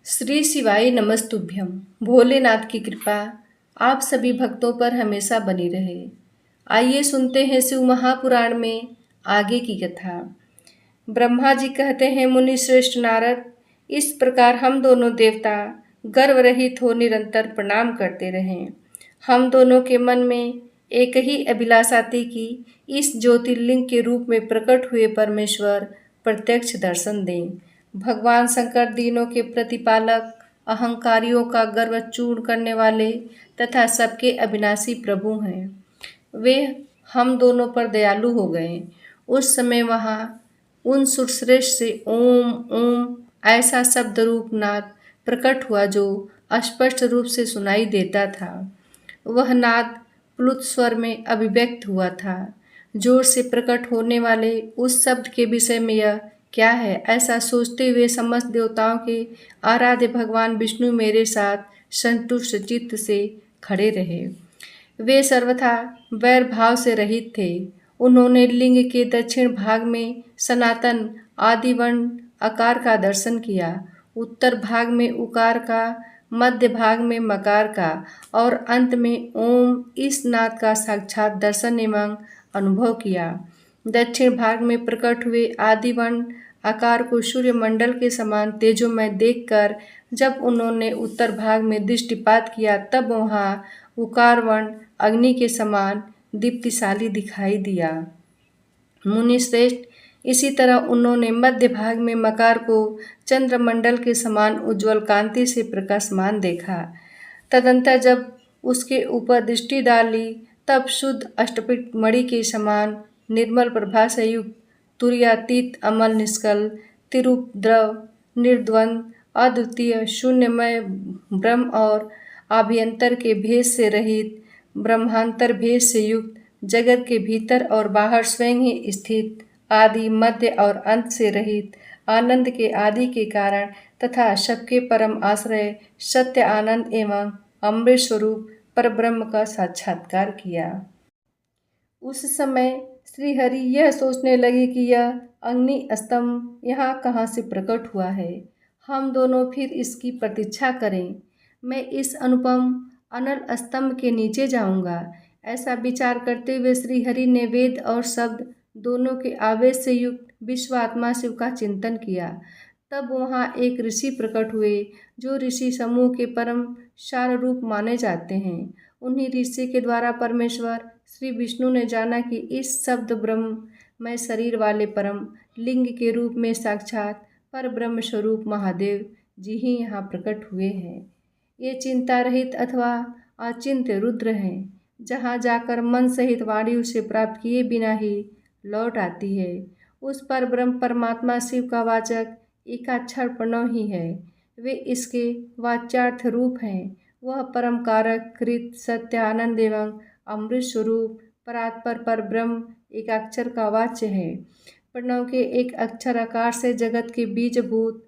श्री शिवाय नमस्तुभ्यम। भोलेनाथ की कृपा आप सभी भक्तों पर हमेशा बनी रहे। आइए सुनते हैं शिव महापुराण में आगे की कथा। ब्रह्मा जी कहते हैं, मुनि श्रेष्ठ नारद, इस प्रकार हम दोनों देवता गर्व रहित हो निरंतर प्रणाम करते रहें। हम दोनों के मन में एक ही अभिलाषा थी कि इस ज्योतिर्लिंग के रूप में प्रकट हुए परमेश्वर प्रत्यक्ष दर्शन दें। भगवान शंकर दीनों के प्रतिपालक, अहंकारियों का गर्व चूर्ण करने वाले तथा सबके अविनाशी प्रभु हैं। वे हम दोनों पर दयालु हो गए। उस समय वहाँ उन सुरश्रेष्ठ से ओम ओम ऐसा शब्द रूप नाद प्रकट हुआ जो स्पष्ट रूप से सुनाई देता था। वह नाद प्लुत स्वर में अभिव्यक्त हुआ था। जोर से प्रकट होने वाले उस शब्द के विषय में यह क्या है, ऐसा सोचते हुए समस्त देवताओं के आराध्य भगवान विष्णु मेरे साथ संतुष्ट चित्त से खड़े रहे। वे सर्वथा वैर भाव से रहित थे। उन्होंने लिंग के दक्षिण भाग में सनातन आदिवर्ण आकार का दर्शन किया, उत्तर भाग में उकार का, मध्य भाग में मकार का और अंत में ओम इस नाद का साक्षात दर्शन एवं अनुभव किया। दक्षिण भाग में प्रकट हुए आदिवर्ण आकार को सूर्य मंडल के समान तेजोमय देखकर जब उन्होंने उत्तर भाग में दृष्टिपात किया, तब वहाँ उकार वर्ण अग्नि के समान दीप्तिशाली दिखाई दिया। मुनि श्रेष्ठ, इसी तरह उन्होंने मध्य भाग में मकार को चंद्रमंडल के समान उज्ज्वल कांति से प्रकाशमान देखा। तदंतर जब उसके ऊपर दृष्टि डाली, तब शुद्ध अष्टपीठ मणि के समान निर्मल प्रभा से युक्त, तुर्यातीत, अमल, निष्कल, तिरूप, द्रव, निर्द्वंद, अद्वितीय, शून्यमय ब्रह्म और आभ्यंतर के भेद से रहित, ब्रह्मांतर भेद से युक्त, जगत के भीतर और बाहर स्वयं ही स्थित, आदि, मध्य और अंत से रहित, आनंद के आदि के कारण तथा सबके परम आश्रय, सत्य आनंद एवं अमृत स्वरूप परब्रह्म का साक्षात्कार किया। उस समय श्रीहरि यह सोचने लगे कि यह अग्नि स्तंभ यहाँ कहाँ से प्रकट हुआ है। हम दोनों फिर इसकी प्रतीक्षा करें। मैं इस अनुपम अनल स्तंभ के नीचे जाऊंगा। ऐसा विचार करते हुए श्रीहरि ने वेद और शब्द दोनों के आवेश से युक्त विश्वात्मा शिव का चिंतन किया। तब वहाँ एक ऋषि प्रकट हुए जो ऋषि समूह के परम सार रूप माने जाते हैं। उन्हीं ऋषि के द्वारा परमेश्वर श्री विष्णु ने जाना कि इस शब्द ब्रह्ममय शरीर वाले परम लिंग के रूप में साक्षात पर ब्रह्म स्वरूप महादेव जी ही यहाँ प्रकट हुए हैं। ये चिंता रहित अथवा अचिंत्य रुद्र हैं। जहाँ जाकर मन सहित वाणी उसे प्राप्त किए बिना ही लौट आती है। उस पर ब्रह्म परमात्मा शिव का वाचक एकाक्षर प्रणव ही है। वे इसके वाच्यार्थ रूप हैं। वह परम कारक, कृत, सत्य, आनंद एवं अमृत स्वरूप परात्पर पर ब्रह्म एकाक्षर का वाच्य है। प्रणव के एक अक्षर आकार से जगत के बीजभूत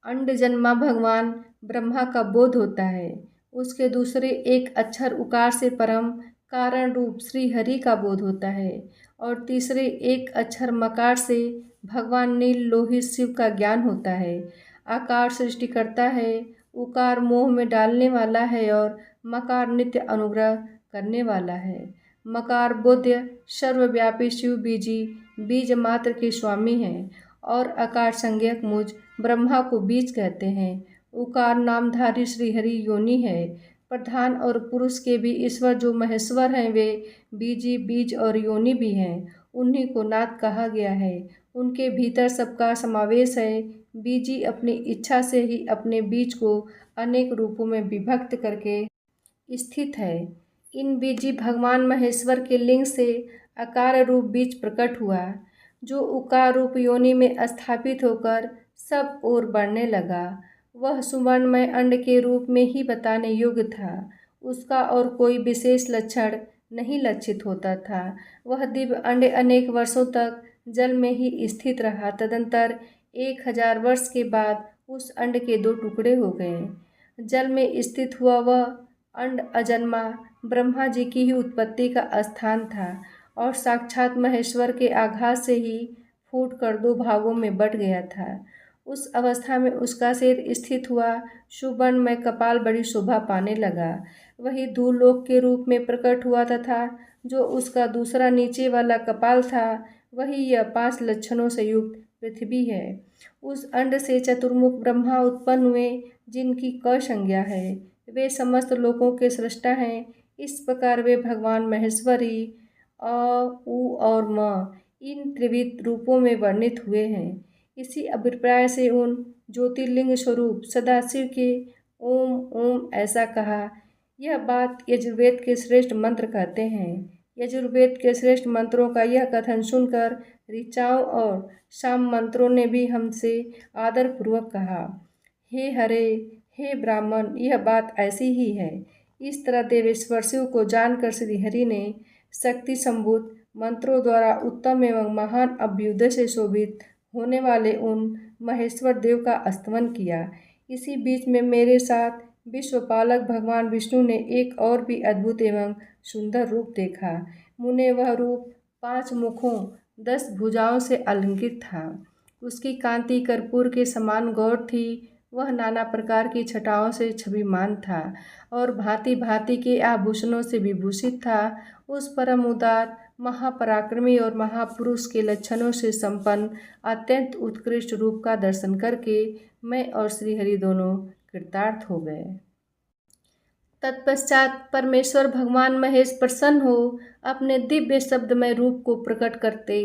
अंड जन्मा भगवान ब्रह्मा का बोध होता है। उसके दूसरे एक अक्षर उकार से परम कारण रूप श्री हरि का बोध होता है और तीसरे एक अक्षर मकार से भगवान नील लोहित शिव का ज्ञान होता है। आकार सृष्टि करता है, उकार मोह में डालने वाला है और मकार नित्य अनुग्रह करने वाला है। मकार बोध्य सर्वव्यापी शिव बीजी बीज मात्र के स्वामी हैं और आकार संज्ञक मुझ ब्रह्मा को बीज कहते हैं। उकार नामधारी श्रीहरि योनि है। प्रधान और पुरुष के भी ईश्वर जो महेश्वर हैं, वे बीजी बीज और योनि भी हैं। उन्हीं को नाथ कहा गया है। उनके भीतर सबका समावेश है। बीजी अपनी इच्छा से ही अपने बीज को अनेक रूपों में विभक्त करके स्थित है। इन बीजी भगवान महेश्वर के लिंग से आकार रूप बीज प्रकट हुआ, जो उकार रूप योनि में स्थापित होकर सब ओर बढ़ने लगा। वह सुवर्णमय अंड के रूप में ही बताने योग्य था। उसका और कोई विशेष लक्षण नहीं लक्षित होता था। वह दिव्य अंड अनेक वर्षों तक जल में ही स्थित रहा। तदंतर 1000 वर्ष के बाद उस अंड के 2 टुकड़े हो गए। जल में स्थित हुआ वह अंड अजन्मा ब्रह्मा जी की ही उत्पत्ति का स्थान था और साक्षात महेश्वर के आघात से ही फूट कर 2 भागों में बट गया था। उस अवस्था में उसका सिर स्थित हुआ सुवर्ण में कपाल बड़ी शोभा पाने लगा। वही धूलोक के रूप में प्रकट हुआ तथा जो उसका दूसरा नीचे वाला कपाल था वही यह 5 लक्षणों से युक्त पृथ्वी है। उस अंड से चतुर्मुख ब्रह्मा उत्पन्न हुए जिनकी क संज्ञा है। वे समस्त लोकों के सृष्टा हैं। इस प्रकार वे भगवान महेश्वरी अ, उ और म इन त्रिविध रूपों में वर्णित हुए हैं। इसी अभिप्राय से उन ज्योतिर्लिंग स्वरूप सदाशिव के ओम ओम ऐसा कहा। यह बात यजुर्वेद के श्रेष्ठ मंत्र कहते हैं। यजुर्वेद के श्रेष्ठ मंत्रों का यह कथन सुनकर ऋचाओं और साम मंत्रों ने भी हमसे आदरपूर्वक कहा, हे हरे, हे ब्राह्मण, यह बात ऐसी ही है। इस तरह देवेश्वर शिव को जानकर श्रीहरि ने शक्ति संभूत मंत्रों द्वारा उत्तम एवं महान अभ्युदय से शोभित होने वाले उन महेश्वर देव का स्तमन किया। इसी बीच में मेरे साथ विश्वपालक भगवान विष्णु ने एक और भी अद्भुत एवं सुंदर रूप देखा। मुने वह रूप 5 मुखों 10 भुजाओं से अलंकृत था। उसकी कांति कर्पूर के समान गौर थी। वह नाना प्रकार की छटाओं से छविमान था और भांति भांति के आभूषणों से विभूषित था। उस परम उदार महापराक्रमी और महापुरुष के लक्षणों से संपन्न अत्यंत उत्कृष्ट रूप का दर्शन करके मैं और श्रीहरि दोनों कृतार्थ हो गए। तत्पश्चात परमेश्वर भगवान महेश प्रसन्न हो अपने दिव्य शब्दमय रूप को प्रकट करते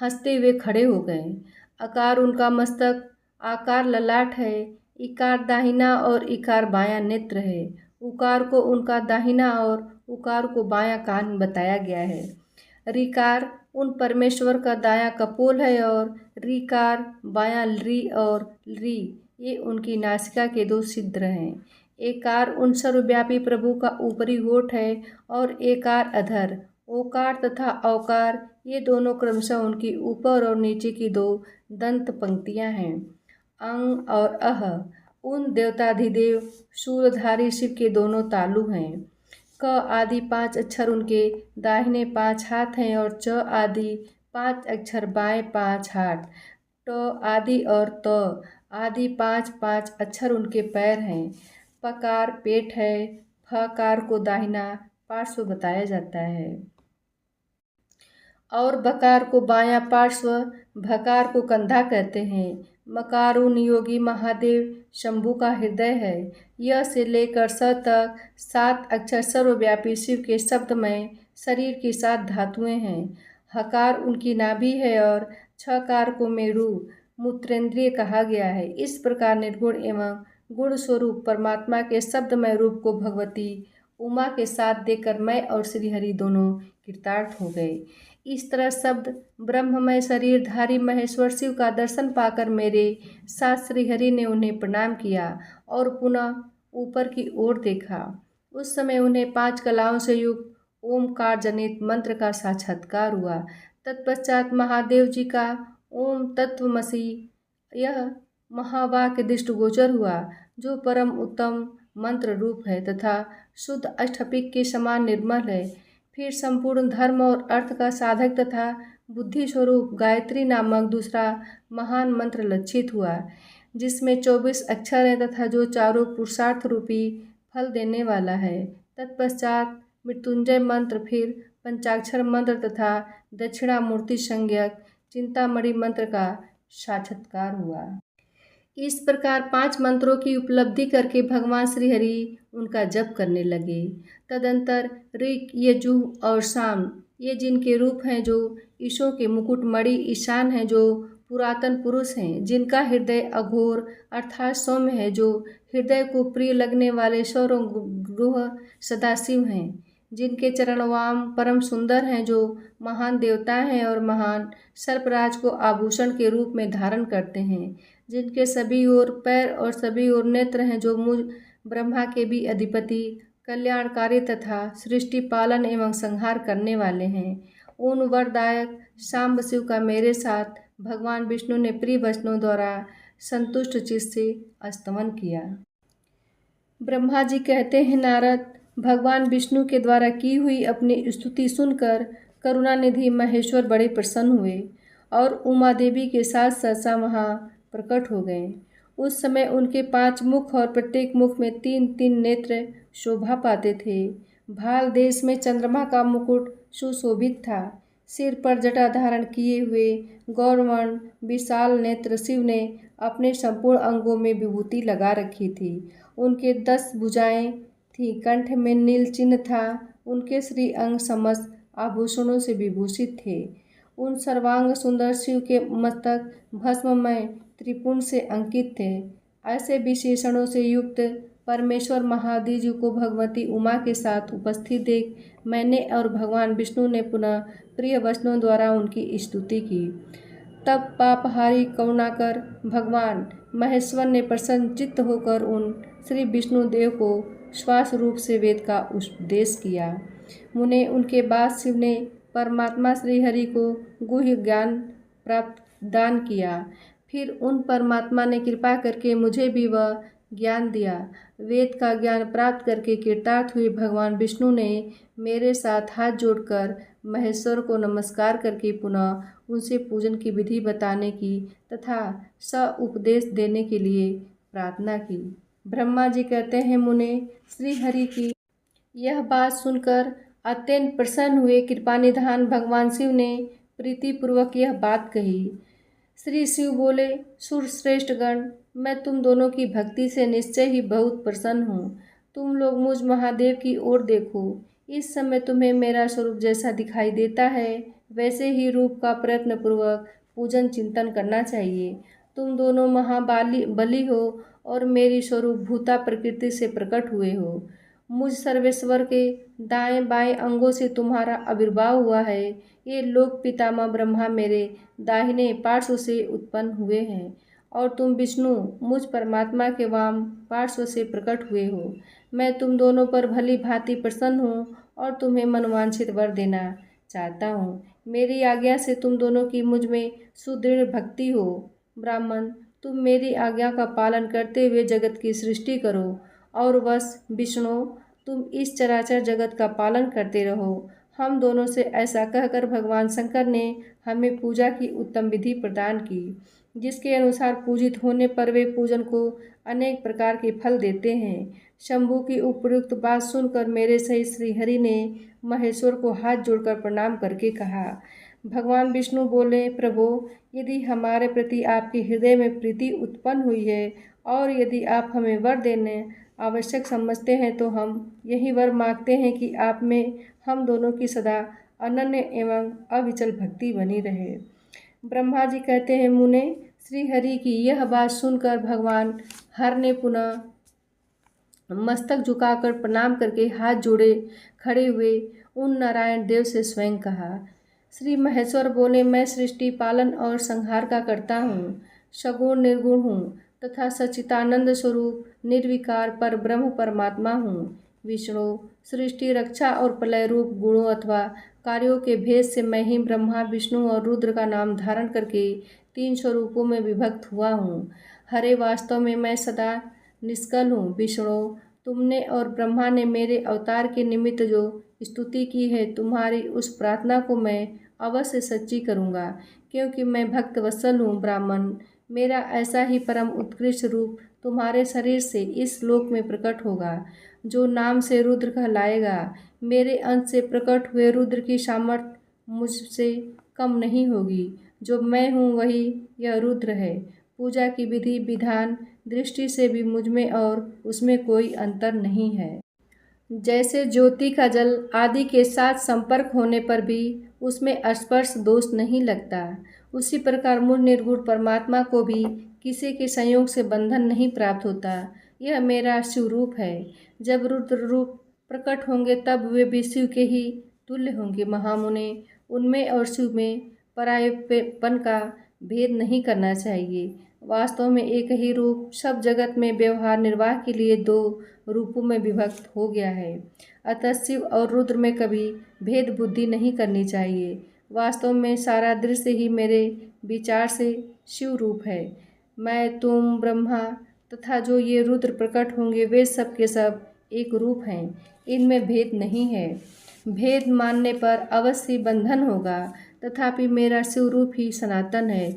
हंसते हुए खड़े हो गए। आकार उनका मस्तक, आकार ललाट है, इकार दाहिना और इकार बायां नेत्र है। उकार को उनका दाहिना और उकार को बायां कान बताया गया है। ऋकार उन परमेश्वर का दायां कपोल है और ऋकार बायां ऋ और ऋ ये उनकी नासिका के 2 छिद्र हैं। एकार उन सर्वव्यापी प्रभु का ऊपरी होठ है और एकार अधर। ओकार तथा औकार ये दोनों क्रमशः उनकी ऊपर और नीचे की 2 दंत पंक्तियां हैं। अंग और अह उन देवताधिदेव सूर्यधारी शिव के दोनों तालु हैं। क आदि 5 अक्षर उनके दाहिने 5 हाथ हैं और च आदि 5 अक्षर बाएं 5 हाथ। ट आदि और त आदि 5 अक्षर उनके पैर हैं। पकार पेट है। फकार को दाहिना पार्श्व बताया जाता है और बकार को बायां पार्श्व, भकार को कंधा कहते हैं। मकार उन योगी महादेव शंभु का हृदय है। य से लेकर स तक 7 अक्षर सर्वव्यापी शिव के शब्दमय शरीर की 7 धातुएं हैं। हकार उनकी नाभि है और छकार को मेरु मूत्रेंद्रिय कहा गया है। इस प्रकार निर्गुण एवं गुण स्वरूप परमात्मा के शब्दमय रूप को भगवती उमा के साथ देकर मैं और श्रीहरि दोनों कृतार्थ हो गए। इस तरह शब्द ब्रह्ममय शरीरधारी महेश्वर शिव का दर्शन पाकर मेरे साथ श्रीहरि ने उन्हें प्रणाम किया और पुनः ऊपर की ओर देखा। उस समय उन्हें 5 कलाओं से युक्त ओमकार जनित मंत्र का साक्षात्कार हुआ। तत्पश्चात महादेव जी का ओम तत्वमसि यह महावाक्य दृष्टिगोचर हुआ, जो परम उत्तम मंत्र रूप है तथा शुद्ध अष्टपिक के समान निर्मल है। फिर संपूर्ण धर्म और अर्थ का साधक तथा बुद्धि स्वरूप गायत्री नामक दूसरा महान मंत्र लक्षित हुआ, जिसमें 24 अक्षर हैं तथा जो चारों पुरुषार्थ रूपी फल देने वाला है। तत्पश्चात मृत्युंजय मंत्र, फिर पंचाक्षर मंत्र तथा दक्षिणामूर्ति संज्ञक चिंतामणि मंत्र का साक्षात्कार हुआ। इस प्रकार 5 मंत्रों की उपलब्धि करके भगवान श्रीहरि उनका जप करने लगे। तदंतर ऋक, यजुः और साम ये जिनके रूप हैं, जो ईशों के मुकुट मणि ईशान हैं, जो पुरातन पुरुष हैं, जिनका हृदय अघोर अर्थात सौम्य है, जो हृदय को प्रिय लगने वाले सौरगृह सदाशिव हैं, जिनके चरण वाम परम सुंदर हैं, जो महान देवता हैं और महान सर्पराज को आभूषण के रूप में धारण करते हैं, जिनके सभी ओर पैर और सभी ओर नेत्र हैं, जो मुझ ब्रह्मा के भी अधिपति कल्याणकारी तथा सृष्टि पालन एवं संहार करने वाले हैं। उन वरदायक सांब शिव का मेरे साथ भगवान विष्णु ने प्रिय वचनों द्वारा संतुष्ट चित्त से स्तमन किया। ब्रह्मा जी कहते हैं, नारद, भगवान विष्णु के द्वारा की हुई अपनी स्तुति सुनकर करुणानिधि महेश्वर बड़े प्रसन्न हुए और उमा देवी के साथ सहसा वहाँ प्रकट हो गए। उस समय उनके 5 मुख और प्रत्येक मुख में 3-3 नेत्र शोभा पाते थे। भाल देश में चंद्रमा का मुकुट सुशोभित था। सिर पर जटा धारण किए हुए गौरवर्ण विशाल नेत्र शिव ने अपने संपूर्ण अंगों में विभूति लगा रखी थी। उनके 10 भुजाएं थी, कंठ में नील चिन्ह था। उनके श्री अंग समस्त आभूषणों से विभूषित थे। उन सर्वांग सुंदर शिव के मस्तक भस्ममय त्रिपुंड से अंकित थे। ऐसे विशेषणों से युक्त परमेश्वर महादेव जी को भगवती उमा के साथ उपस्थित देख मैंने और भगवान विष्णु ने पुनः प्रिय वचनों द्वारा उनकी स्तुति की। तब पापहारी करुणाकर भगवान महेश्वर ने प्रसन्नचित्त होकर उन श्री विष्णुदेव को श्वास रूप से वेद का उपदेश किया। मुने उनके बाद शिव ने परमात्मा श्रीहरि को गुह्य ज्ञान प्राप्त दान किया। फिर उन परमात्मा ने कृपा करके मुझे भी वह ज्ञान दिया। वेद का ज्ञान प्राप्त करके कृतार्थ हुए भगवान विष्णु ने मेरे साथ हाथ जोड़कर महेश्वर को नमस्कार करके पुनः उनसे पूजन की विधि बताने की तथा उपदेश देने के लिए प्रार्थना की। ब्रह्मा जी कहते हैं, मुने श्री हरि की यह बात सुनकर अत्यंत प्रसन्न हुए। कृपानिधान भगवान शिव ने प्रीतिपूर्वक यह बात कही। श्री शिव बोले, सुरश्रेष्ठ गण, मैं तुम दोनों की भक्ति से निश्चय ही बहुत प्रसन्न हूँ। तुम लोग मुझ महादेव की ओर देखो। इस समय तुम्हें मेरा स्वरूप जैसा दिखाई देता है वैसे ही रूप का प्रयत्नपूर्वक पूजन चिंतन करना चाहिए। तुम दोनों बली हो और मेरी स्वरूप भूता प्रकृति से प्रकट हुए हो। मुझ सर्वेश्वर के दाएं बाएं अंगों से तुम्हारा आविर्भाव हुआ है। ये लोक पितामह ब्रह्मा मेरे दाहिने पार्श्व से उत्पन्न हुए हैं और तुम विष्णु मुझ परमात्मा के वाम पार्श्व से प्रकट हुए हो। मैं तुम दोनों पर भली भांति प्रसन्न हूँ और तुम्हें मनवांछित वर देना चाहता हूँ। मेरी आज्ञा से तुम दोनों की मुझ में सुदृढ़ भक्ति हो। ब्राह्मण, तुम मेरी आज्ञा का पालन करते हुए जगत की सृष्टि करो और बस विष्णु तुम इस चराचर जगत का पालन करते रहो। हम दोनों से ऐसा कहकर भगवान शंकर ने हमें पूजा की उत्तम विधि प्रदान की, जिसके अनुसार पूजित होने पर वे पूजन को अनेक प्रकार के फल देते हैं। शंभु की उपयुक्त बात सुनकर मेरे सहित श्रीहरि ने महेश्वर को हाथ जोड़कर प्रणाम करके कहा। भगवान विष्णु बोले, प्रभु, यदि हमारे प्रति आपके हृदय में प्रीति उत्पन्न हुई है और यदि आप हमें वर देने आवश्यक समझते हैं तो हम यही वर मांगते हैं कि आप में हम दोनों की सदा अनन्य एवं अविचल भक्ति बनी रहे। ब्रह्मा जी कहते हैं, मुने, श्री हरि की यह बात सुनकर भगवान हर ने पुनः मस्तक झुकाकर प्रणाम करके हाथ जोड़े खड़े हुए उन नारायण देव से स्वयं कहा। श्री महेश्वर बोले, मैं सृष्टि पालन और संहार का करता हूँ, सगुण निर्गुण हूँ तथा सच्चिदानंद स्वरूप निर्विकार पर ब्रह्म परमात्मा हूँ। विष्णु सृष्टि रक्षा और प्रलय रूप गुणों अथवा कार्यों के भेद से मैं ही ब्रह्मा विष्णु और रुद्र का नाम धारण करके 3 स्वरूपों में विभक्त हुआ हूँ। हरे, वास्तव में मैं सदा निष्कल हूँ। विष्णु, तुमने और ब्रह्मा ने मेरे अवतार के निमित्त जो स्तुति की है, तुम्हारी उस प्रार्थना को मैं अवश्य सच्ची करूँगा, क्योंकि मैं भक्त वत्सल हूँ। ब्राह्मण, मेरा ऐसा ही परम उत्कृष्ट रूप तुम्हारे शरीर से इस लोक में प्रकट होगा, जो नाम से रुद्र कहलाएगा। मेरे अंश से प्रकट हुए रुद्र की सामर्थ्य मुझसे कम नहीं होगी। जो मैं हूँ वही यह रुद्र है। पूजा की विधि विधान दृष्टि से भी मुझ में और उसमें कोई अंतर नहीं है। जैसे ज्योति का जल आदि के साथ संपर्क होने पर भी उसमें स्पर्श दोष नहीं लगता, उसी प्रकार मुझ निर्गुण परमात्मा को भी किसी के संयोग से बंधन नहीं प्राप्त होता। यह मेरा शिव रूप है। जब रुद्र रूप प्रकट होंगे तब वे भी शिव के ही तुल्य होंगे। महामुने, उनमें और शिव में परायपन का भेद नहीं करना चाहिए। वास्तव में एक ही रूप सब जगत में व्यवहार निर्वाह के लिए 2 रूपों में विभक्त हो गया है। अतः शिव और रुद्र में कभी भेद बुद्धि नहीं करनी चाहिए। वास्तव में सारा दृश्य ही मेरे विचार से शिव रूप है। मैं, तुम, ब्रह्मा तथा जो ये रुद्र प्रकट होंगे वे सब के सब एक रूप हैं। इनमें भेद नहीं है। भेद मानने पर अवश्य बंधन होगा, तथापि मेरा शिव रूप ही सनातन है।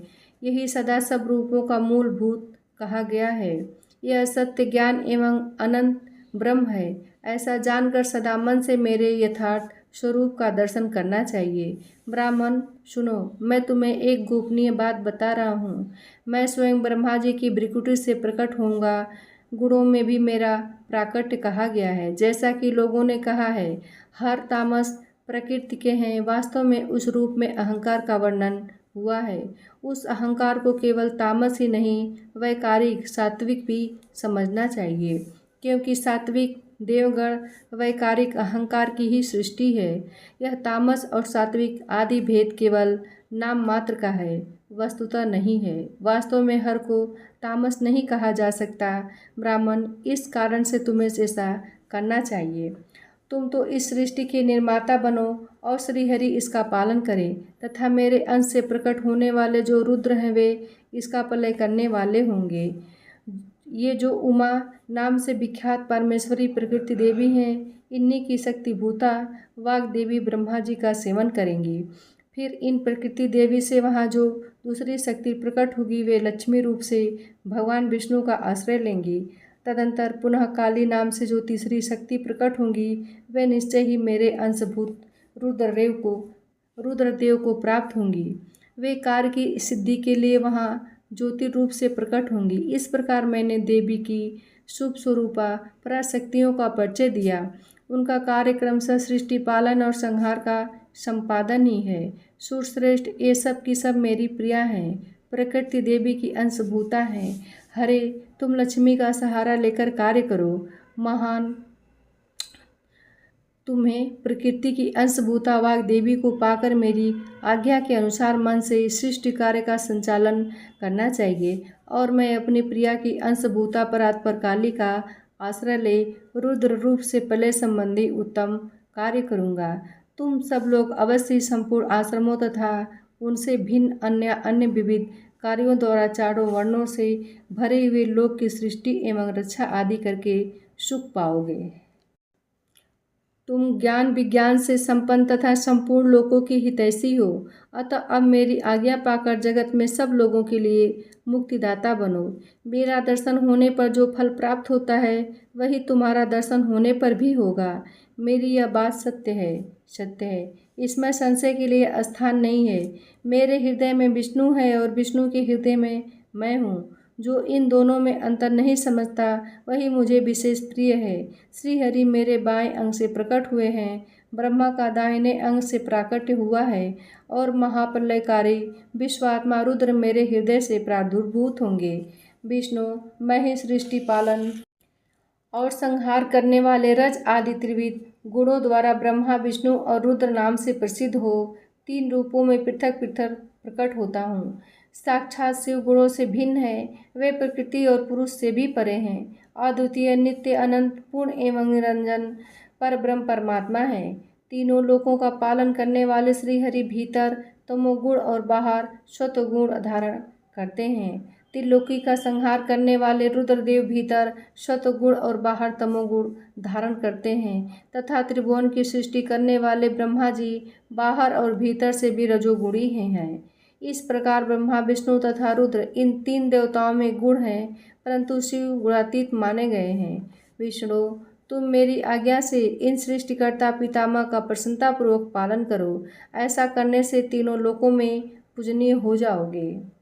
यही सदा सब रूपों का मूलभूत कहा गया है। यह सत्य ज्ञान एवं अनंत ब्रह्म है। ऐसा जानकर सदा मन से मेरे यथार्थ स्वरूप का दर्शन करना चाहिए। ब्राह्मण सुनो, मैं तुम्हें एक गोपनीय बात बता रहा हूँ। मैं स्वयं ब्रह्मा जी की भ्रिकुटी से प्रकट होऊंगा। गुणों में भी मेरा प्राकट्य कहा गया है। जैसा कि लोगों ने कहा है, हर तामस प्रकृति के हैं, वास्तव में उस रूप में अहंकार का वर्णन हुआ है। उस अहंकार को केवल तामस ही नहीं, वैकारिक सात्विक भी समझना चाहिए, क्योंकि सात्विक देवगण वैकारिक अहंकार की ही सृष्टि है। यह तामस और सात्विक आदि भेद केवल नाम मात्र का है, वस्तुतः नहीं है। वास्तव में हर को तामस नहीं कहा जा सकता। ब्राह्मण, इस कारण से तुम्हें ऐसा करना चाहिए। तुम तो इस सृष्टि के निर्माता बनो और श्रीहरि इसका पालन करें, तथा मेरे अंश से प्रकट होने वाले जो रुद्र हैं वे इसका प्रलय करने वाले होंगे। ये जो उमा नाम से विख्यात परमेश्वरी प्रकृति देवी हैं, इन्हीं की शक्ति भूता वाग देवी ब्रह्मा जी का सेवन करेंगी। फिर इन प्रकृति देवी से वहाँ जो दूसरी शक्ति प्रकट होगी वे लक्ष्मी रूप से भगवान विष्णु का आश्रय लेंगी। तदंतर पुनः काली नाम से जो तीसरी शक्ति प्रकट होंगी वे निश्चय ही मेरे अंशभूत रुद्रदेव को प्राप्त होंगी। वे कार्य की सिद्धि के लिए वहाँ ज्योति रूप से प्रकट होंगी। इस प्रकार मैंने देवी की शुभ स्वरूपा पराशक्तियों का परिचय दिया। उनका कार्यक्रम सृष्टि पालन और संहार का संपादन ही है। सूरश्रेष्ठ, ये सब की सब मेरी प्रिया हैं, प्रकृति देवी की अंशभूता हैं। हरे, तुम लक्ष्मी का सहारा लेकर कार्य करो। महान, तुम्हें प्रकृति की अंशभूता वाग देवी को पाकर मेरी आज्ञा के अनुसार मन से सृष्टि कार्य का संचालन करना चाहिए, और मैं अपनी प्रिया की अंशभूता परात्पर काली का आश्रय ले रुद्र रूप से प्रलय संबंधी उत्तम कार्य करूँगा। तुम सब लोग अवश्य संपूर्ण आश्रमों तथा उनसे भिन्न अन्य विविध कार्यों द्वारा चारों वर्णों से भरे हुए लोक की सृष्टि एवं रक्षा आदि करके सुख पाओगे। तुम ज्ञान विज्ञान से संपन्न तथा संपूर्ण लोकों की हितैषी हो, अतः अब मेरी आज्ञा पाकर जगत में सब लोगों के लिए मुक्तिदाता बनो। मेरा दर्शन होने पर जो फल प्राप्त होता है वही तुम्हारा दर्शन होने पर भी होगा। मेरी यह बात सत्य है, इसमें संशय के लिए स्थान नहीं है। मेरे हृदय में विष्णु है और विष्णु के हृदय में मैं हूँ। जो इन दोनों में अंतर नहीं समझता वही मुझे विशेष प्रिय है। श्रीहरि मेरे बाएं अंग से प्रकट हुए हैं, ब्रह्मा का दाहिने अंग से प्राकट्य हुआ है, और महाप्रलयकारी विश्वात्मा रुद्र मेरे हृदय से प्रादुर्भूत होंगे। विष्णु, मैं ही सृष्टि पालन और संहार करने वाले रज आदि त्रिविध गुणों द्वारा ब्रह्मा विष्णु और रुद्र नाम से प्रसिद्ध हो तीन रूपों में पृथक पृथक प्रकट होता हूँ। साक्षात शिव गुणों से भिन्न है, वे प्रकृति और पुरुष से भी परे हैं। अद्वितीय नित्य अनंत पूर्ण एवं निरंजन पर ब्रह्म परमात्मा है। तीनों लोकों का पालन करने वाले श्रीहरि भीतर तमोगुण और बाहर सत्वगुण धारण करते हैं। त्रिलोकी का संहार करने वाले रुद्रदेव भीतर सत्वगुण और बाहर तमोगुण धारण करते हैं, तथा त्रिभुवन की सृष्टि करने वाले ब्रह्मा जी बाहर और भीतर से भी रजोगुणी हैं। इस प्रकार ब्रह्मा विष्णु तथा रुद्र इन तीन देवताओं में गुण हैं, परंतु शिव गुणातीत माने गए हैं। विष्णु, तुम मेरी आज्ञा से इन सृष्टिकर्ता पितामह का प्रसन्नतापूर्वक पालन करो। ऐसा करने से तीनों लोकों में पूजनीय हो जाओगे।